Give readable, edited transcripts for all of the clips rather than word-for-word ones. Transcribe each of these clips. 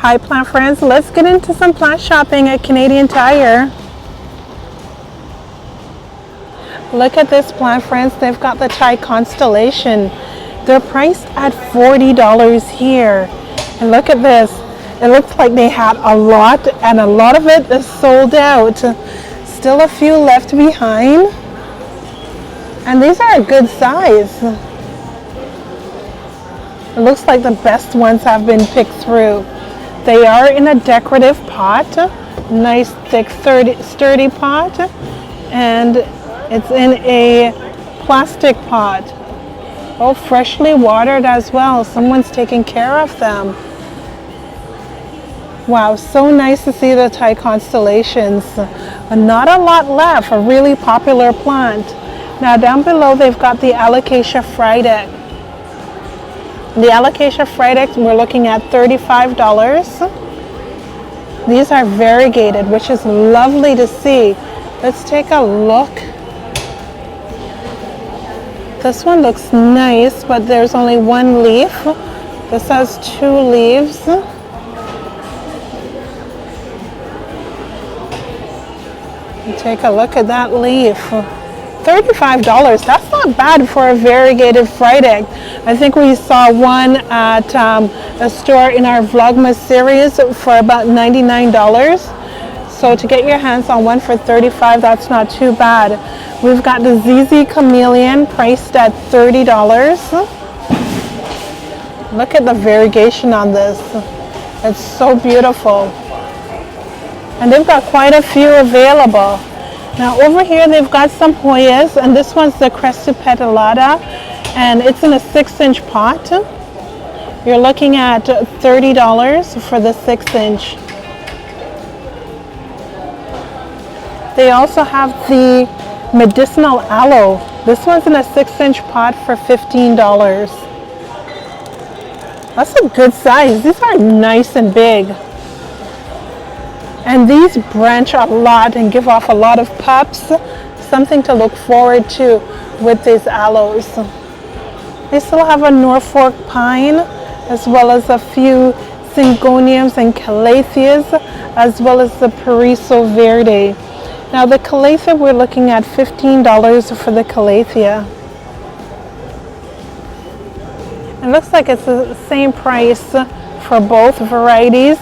Hi plant friends, let's get into some plant shopping at Canadian Tire. Look at this plant friends, they've got the Thai Constellation. They're priced at $40 here. And look at this, it looks like they had a lot and a lot of it is sold out. Still a few left behind. And these are a good size. It looks like the best ones have been picked through. They are in a decorative pot, nice thick sturdy pot, and it's in a plastic pot. Oh, freshly watered as well. Someone's taking care of them. Wow, so nice to see the Thai Constellations. Not a lot left, a really popular plant. Now down below they've got the Alocasia Friedek. The Alocasia Friedek, we're looking at $35. These are variegated, which is lovely to see. Let's take a look. This one looks nice, but there's only one leaf. This has 2 leaves. Take a look at that leaf. $35, that's not bad for a variegated Friedek. I think we saw one at a store in our Vlogmas series for about $99. So to get your hands on one for $35, that's not too bad. We've got the ZZ Chameleon priced at $30. Look at the variegation on this. It's so beautiful. And they've got quite a few available. Now over here they've got some Hoyas, and this one's the Crescipedalata, and it's in a 6-inch pot. You're looking at $30 for the 6-inch. They also have the medicinal aloe. This one's in a 6-inch pot for $15. That's a good size. These are nice and big. And these branch a lot and give off a lot of pups. Something to look forward to with these aloes. They still have a Norfolk pine, as well as a few syngoniums and calatheas, as well as the Periso Verde. Now the Calathea, we're looking at $15 for the Calathea. It looks like it's the same price for both varieties.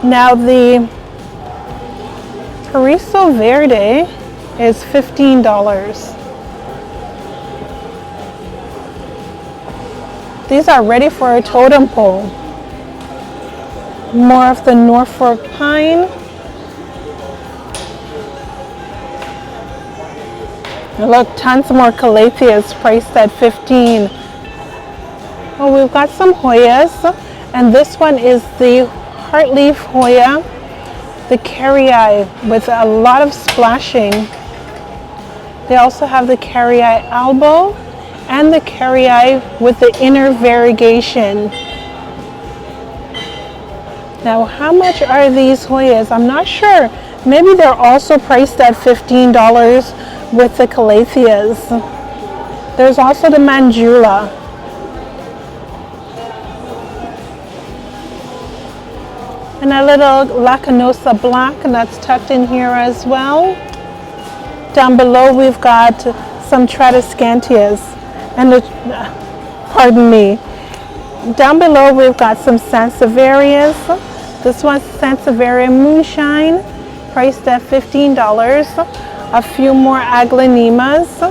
Now the Periso Verde is $15. These are ready for a totem pole. More of the Norfolk pine. And look, tons more Calatheas priced at $15. Oh, we've got some Hoyas, and this one is the Heartleaf Hoya, the Carrii with a lot of splashing. They also have the Carrii Albo and the Carrii with the inner variegation. Now, how much are these Hoyas? I'm not sure. Maybe they're also priced at $15 with the Calatheas. There's also the Manjula. And a little Lacanosa Black, and that's tucked in here as well. Down below we've got some Tradescantias. And pardon me. Down below we've got some Sansevierias. This one's Sansevieria Moonshine, priced at $15. A few more Aglaonemas.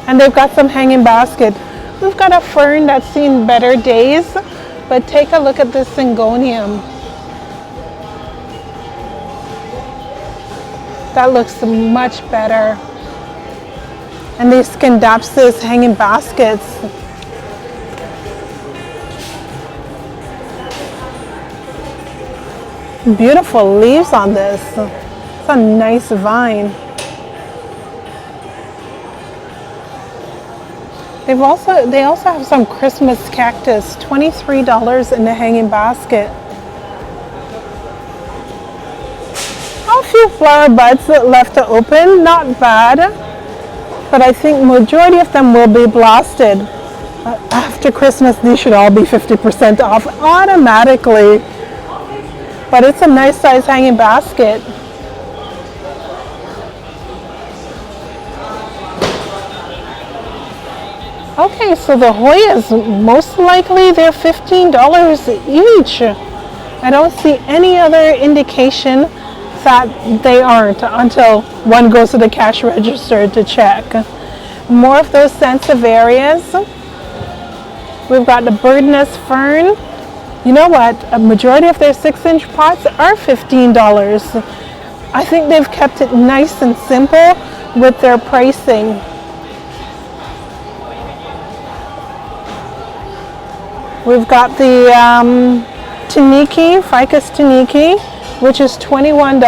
And they've got some hanging basket. We've got a fern that's seen better days, but take a look at this Syngonium. That looks much better. And these Scindapsus hanging baskets. Beautiful leaves on this. It's a nice vine. They also have some Christmas cactus, $23 in the hanging basket. A few flower buds left to open, not bad, but I think majority of them will be blasted. After Christmas, these should all be 50% off automatically. But it's a nice size hanging basket. Okay, so the Hoyas, most likely they're $15 each. I don't see any other indication that they aren't until one goes to the cash register to check. More of those Sansevierias. We've got the birdnest fern. You know what? A majority of their 6-inch pots are $15. I think they've kept it nice and simple with their pricing. We've got the Taniki, Ficus Taniki, which is $21.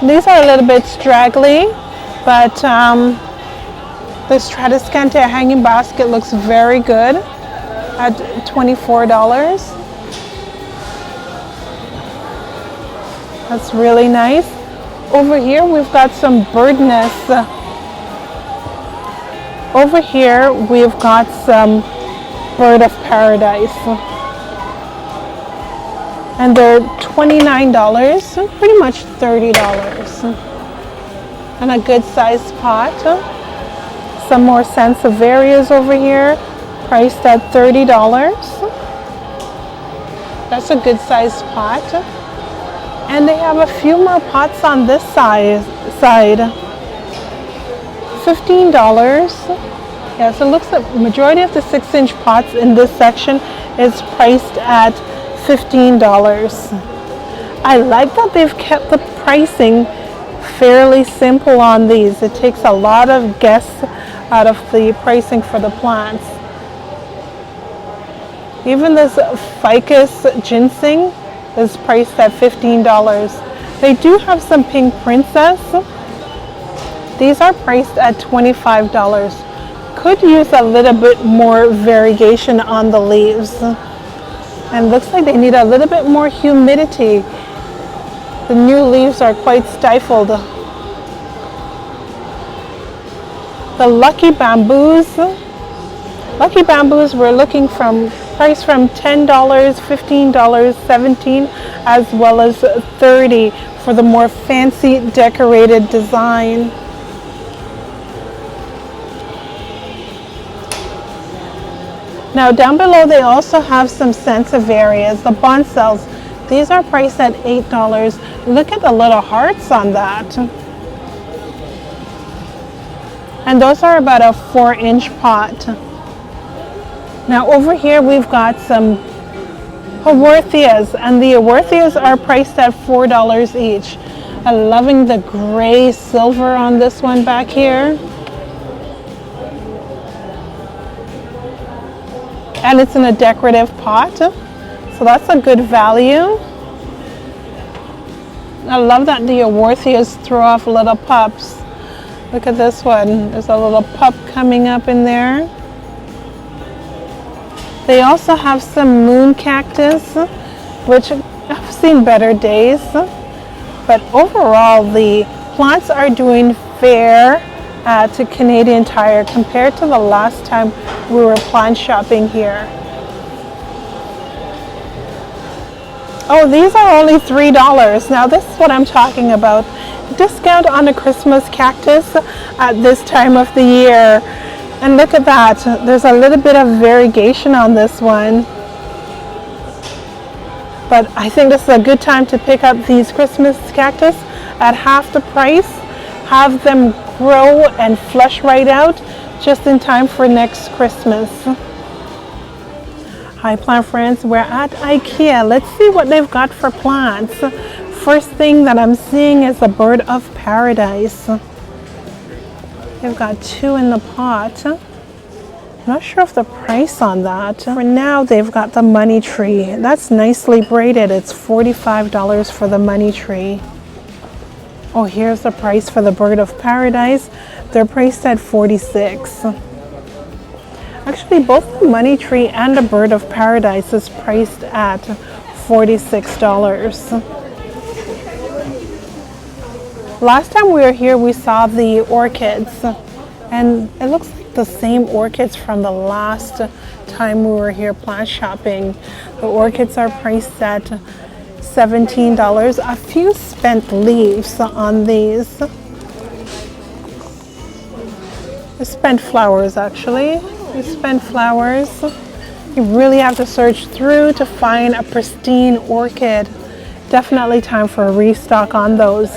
These are a little bit straggly, but this Tradescantia hanging basket looks very good at $24. That's really nice. Over here we've got some bird nests. Over here we've got some bird of paradise. And they're $29, pretty much $30. And a good sized pot. Some more Sansevierias over here, priced at $30. That's a good sized pot. And they have a few more pots on this side. $15. Yeah, so it looks like the majority of the 6-inch pots in this section is priced at $15. I like that they've kept the pricing fairly simple on these. It takes a lot of guess out of the pricing for the plants. Even this Ficus ginseng is priced at $15. They do have some pink princess. These are priced at $25. Could use a little bit more variegation on the leaves. And looks like they need a little bit more humidity. The new leaves are quite stifled. The Lucky Bamboos. Lucky Bamboos we're looking from price from $10, $15, $17, as well as $30 for the more fancy decorated design. Now down below they also have some Sansevierias, the Bonsals. These are priced at $8. Look at the little hearts on that. And those are about a 4-inch pot. Now over here we've got some Haworthias, and the Haworthias are priced at $4 each. I'm loving the gray silver on this one back here. And it's in a decorative pot, so that's a good value. I love that the Haworthias throw off little pups. Look at this one, there's a little pup coming up in there. They also have some moon cactus, which I've seen better days. But overall, the plants are doing fair to Canadian Tire compared to the last time we were plant shopping here. Oh, these are only $3. Now this is what I'm talking about. Discount on a Christmas cactus at this time of the year. And look at that, there's a little bit of variegation on this one. But I think this is a good time to pick up these Christmas cactus at half the price. Have them grow and flush right out just in time for next Christmas. Hi plant friends, we're at Ikea. Let's see what they've got for plants. First thing that I'm seeing is a bird of paradise. They've got 2 in the pot. I'm not sure of the price on that. For now, they've got the money tree. That's nicely braided. It's $45 for the money tree. Oh, here's the price for the bird of paradise. They're priced at $46. Actually, both the money tree and the bird of paradise is priced at $46. Last time we were here, we saw the orchids, and it looks like the same orchids from the last time we were here plant shopping. The orchids are priced at $17. A few spent leaves on these. Spent flowers, actually. Spent flowers. You really have to search through to find a pristine orchid. Definitely time for a restock on those.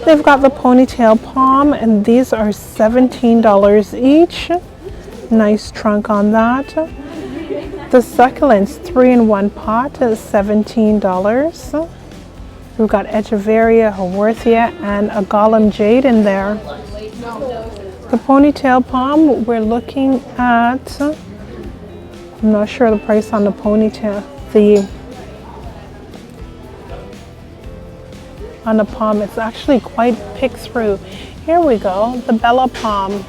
They've got the ponytail palm, and these are $17 each. Nice trunk on that. The succulents, 3-in-1 pot, is $17. We've got Echeveria, Haworthia, and a Gollum Jade in there. The ponytail palm, we're looking at, I'm not sure the price on the ponytail, on the palm. It's actually quite picked through. Here we go, the Bella Palm.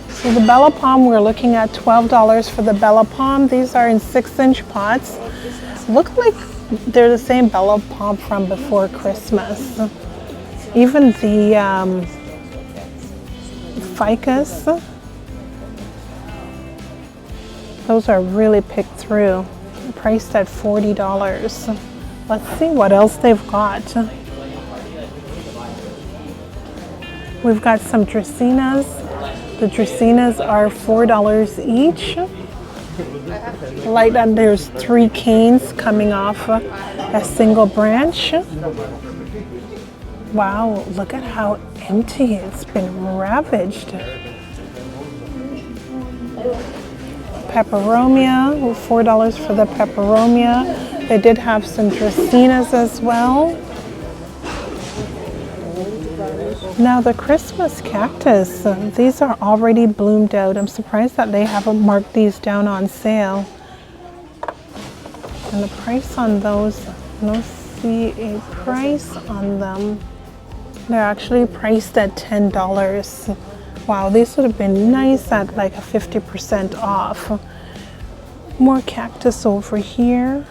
So the Bella Palm, we're looking at $12 for the Bella Palm. These are in 6-inch pots. Look like they're the same Bella Palm from before Christmas. Even the Ficus, those are really picked through, priced at $40. Let's see what else they've got. We've got some Dracaenas. The Dracaenas are $4 each. Like that, there's 3 canes coming off a single branch. Wow, look at how empty it's been ravaged. Peperomia, $4 for the Peperomia. They did have some Dracaenas as well. Now the Christmas cactus, these are already bloomed out. I'm surprised that they haven't marked these down on sale. And the price on those, I don't see a price on them. They're actually priced at $10. Wow, these would have been nice at like a 50% off. More cactus over here.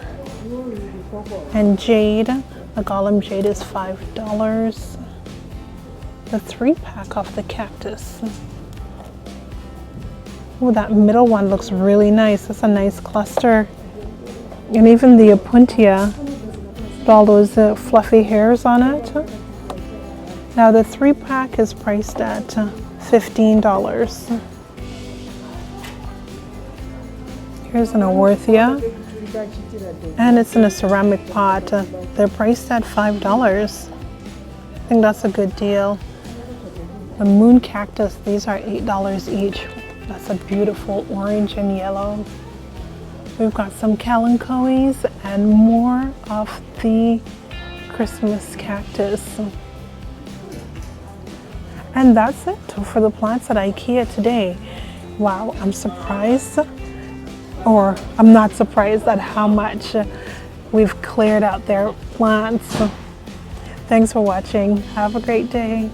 And jade, the Gollum Jade is $5. The 3-pack off the cactus. Oh, that middle one looks really nice. That's a nice cluster. And even the Opuntia, with all those fluffy hairs on it. Now the 3-pack is priced at $15. Here's an Haworthia, and it's in a ceramic pot. They're priced at $5. I think that's a good deal. The moon cactus, these are $8 each. That's a beautiful orange and yellow. We've got some kalanchoes and more of the Christmas cactus. And that's it for the plants at Ikea today. Wow, I'm surprised, or I'm not surprised at how much we've cleared out their plants. Thanks for watching. Have a great day.